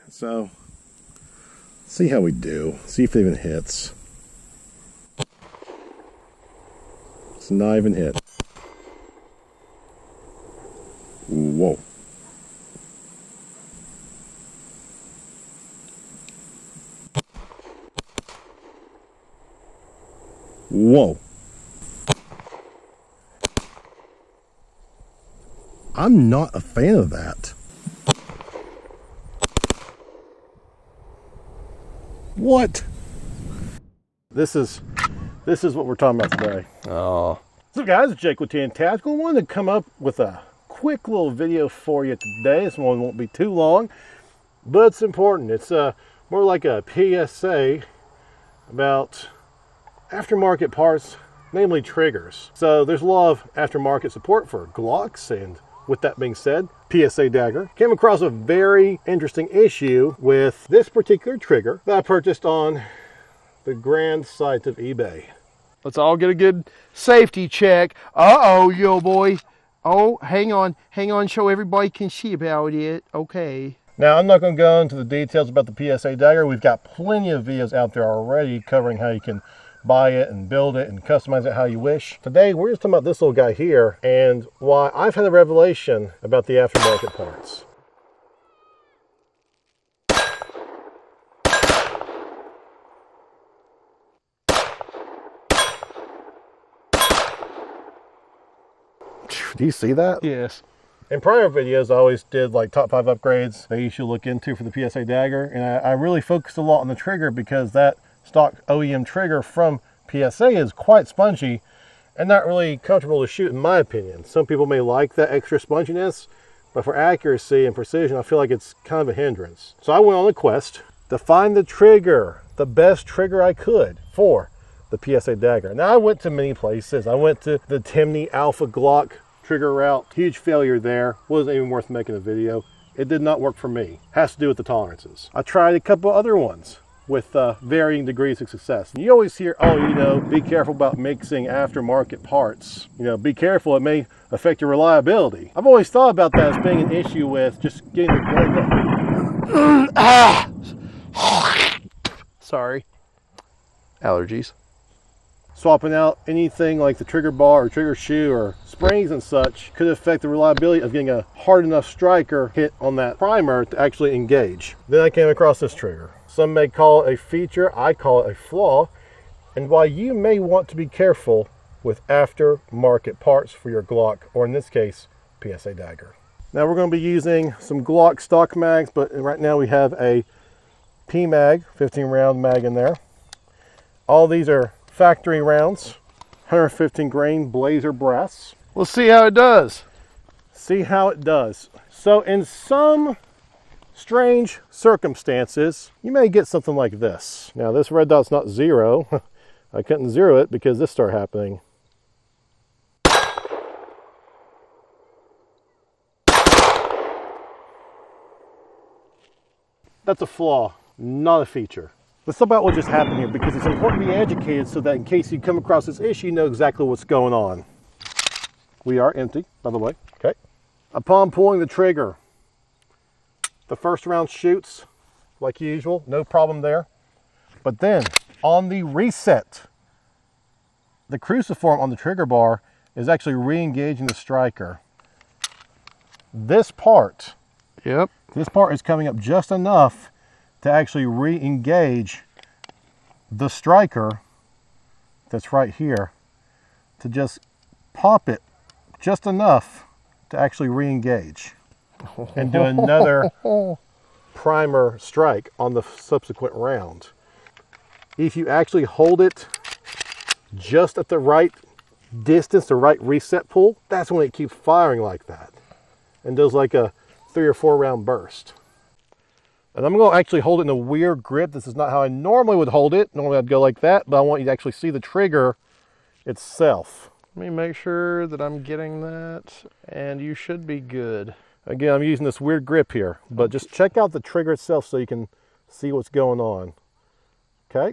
So, see how we do. See if it even hits. It's not even hit. Whoa. Whoa. I'm not a fan of that. What? This is what we're talking about today. Oh. So guys, it's Jake with TN Tac. I wanted to come up with a quick little video for you today. This one won't be too long, but it's important. It's more like a PSA about aftermarket parts, namely triggers. So there's a lot of aftermarket support for Glocks, and with that being said, PSA dagger. Came across a very interesting issue with this particular trigger that I purchased on the grand site of eBay. Let's all get a good safety check. Uh-oh, yo boy. Oh, hang on, so everybody can see about it. Okay. Now, I'm not going to go into the details about the PSA dagger. We've got plenty of videos out there already covering how you can buy it and build it and customize it how you wish. Today, we're just talking about this little guy here and why I've had a revelation about the aftermarket parts. Do you see that? Yes. In prior videos, I always did like top 5 upgrades that you should look into for the PSA dagger. And I really focused a lot on the trigger because that stock OEM trigger from PSA is quite spongy and not really comfortable to shoot in my opinion. Some people may like that extra sponginess, but for accuracy and precision, I feel like it's kind of a hindrance. So I went on a quest to find the trigger, the best trigger I could for the PSA dagger. Now I went to many places. I went to the Timney Alpha Glock trigger route. Huge failure there. Wasn't even worth making a video. It did not work for me. Has to do with the tolerances. I tried a couple other ones with varying degrees of success. And you always hear, oh, you know, be careful about mixing aftermarket parts. You know, be careful, it may affect your reliability. I've always thought about that as being an issue with just getting the Sorry. Allergies. Swapping out anything like the trigger bar or trigger shoe or springs and such could affect the reliability of getting a hard enough striker hit on that primer to actually engage. Then I came across this trigger. Some may call it a feature, I call it a flaw, and why you may want to be careful with aftermarket parts for your Glock, or in this case, PSA dagger. Now we're going to be using some Glock stock mags, but right now we have a P-mag, 15 round mag in there. All these are factory rounds, 115 grain blazer brass. We'll see how it does. See how it does. So in some strange circumstances, you may get something like this. Now this red dot's not zero. I couldn't zero it because this started happening. That's a flaw, not a feature. Let's talk about what just happened here, because it's important to be educated so that in case you come across this issue, you know exactly what's going on. We are empty, by the way. Okay. Upon pulling the trigger, the first round shoots like usual, no problem there. But then on the reset, the cruciform on the trigger bar is actually re-engaging the striker. This part, this part is coming up just enough to actually re-engage the striker that's right here, to just pop it just enough to actually re-engage and do another primer strike on the subsequent round. If you actually hold it just at the right distance, the right reset pull, that's when it keeps firing like that and does like a 3 or 4 round burst. And I'm going to actually hold it in a weird grip. This is not how I normally would hold it. Normally I'd go like that, but I want you to actually see the trigger itself. Let me make sure that I'm getting that, and you should be good. Again, I'm using this weird grip here, but just check out the trigger itself so you can see what's going on. Okay.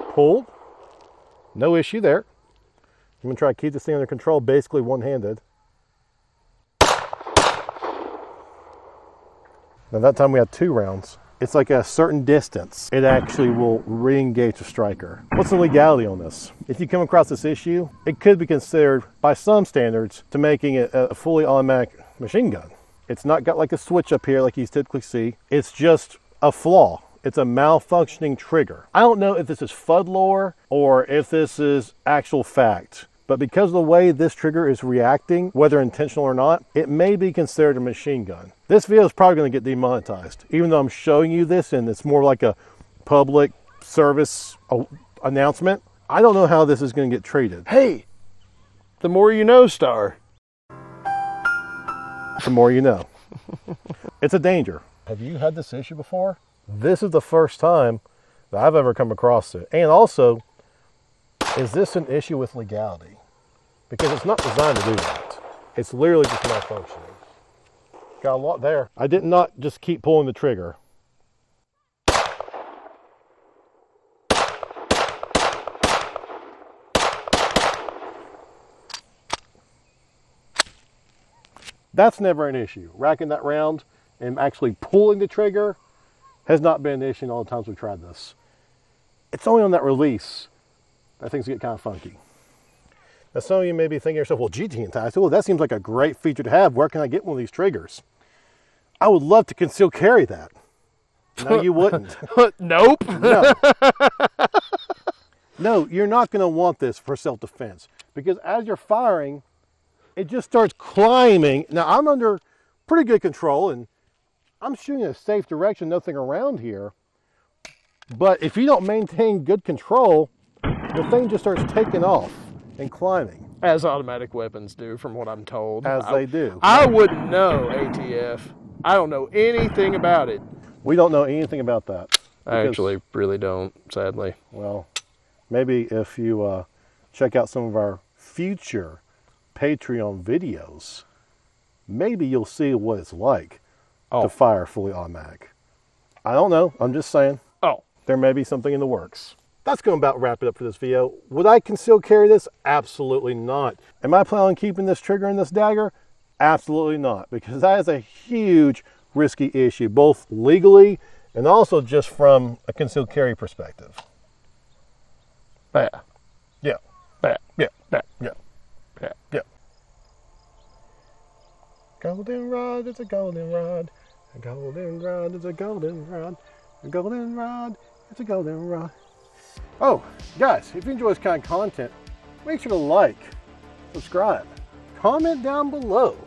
Pulled. No issue there. I'm going to try to keep this thing under control, basically one-handed. Now that time we had 2 rounds. It's like a certain distance, it actually will re-engage the striker. What's the legality on this? If you come across this issue, it could be considered by some standards to making it a fully automatic machine gun. It's not got like a switch up here like you typically see. It's just a flaw. It's a malfunctioning trigger. I don't know if this is FUD lore or if this is actual fact, but because of the way this trigger is reacting, whether intentional or not, it may be considered a machine gun. This video is probably going to get demonetized, even though I'm showing you this and it's more like a public service announcement. I don't know how this is going to get treated. Hey, the more you know, Star. The more you know. It's a danger. Have you had this issue before? This is the first time that I've ever come across it. And also, is this an issue with legality? Because it's not designed to do that. It's literally just malfunctioning. Got a lot there. I did not just keep pulling the trigger. That's never an issue. Racking that round and actually pulling the trigger has not been an issue in all the times we've tried this. It's only on that release that things get kind of funky. Now some of you may be thinking to yourself, well, gee, TN Tac, well, that seems like a great feature to have. Where can I get one of these triggers? I would love to conceal carry that. No, you wouldn't. Nope. No. No, you're not going to want this for self-defense because as you're firing, it just starts climbing. Now I'm under pretty good control and I'm shooting in a safe direction, nothing around here. But if you don't maintain good control, the thing just starts taking off and climbing. As automatic weapons do, from what I'm told. As they do. I wouldn't know ATF. I don't know anything about it. We don't know anything about that. I actually really don't, sadly. Well, maybe if you check out some of our future Patreon videos, maybe you'll see what it's like to fire fully automatic. I don't know. I'm just saying. Oh. There may be something in the works. That's going to about wrap it up for this video. Would I conceal carry this? Absolutely not. Am I planning on keeping this trigger and this dagger? Absolutely not, because that is a huge risky issue, both legally and also just from a concealed carry perspective. Yeah. Yeah. Yeah. Yeah. Yeah. Yeah. Yeah. Yeah. Goldenrod, it's a goldenrod. A goldenrod, it's a goldenrod. A goldenrod, it's a goldenrod. Oh, guys, if you enjoy this kind of content, make sure to like, subscribe, comment down below.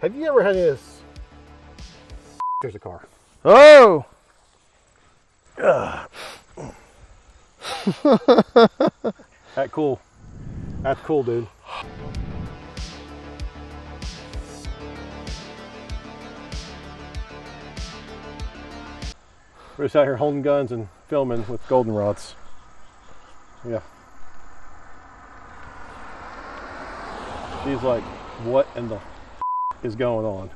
Have you ever had any of this? There's a car. Oh! That's cool. That's cool, dude. We're just out here holding guns and filming with goldenrods. Yeah. She's like, what in the is going on?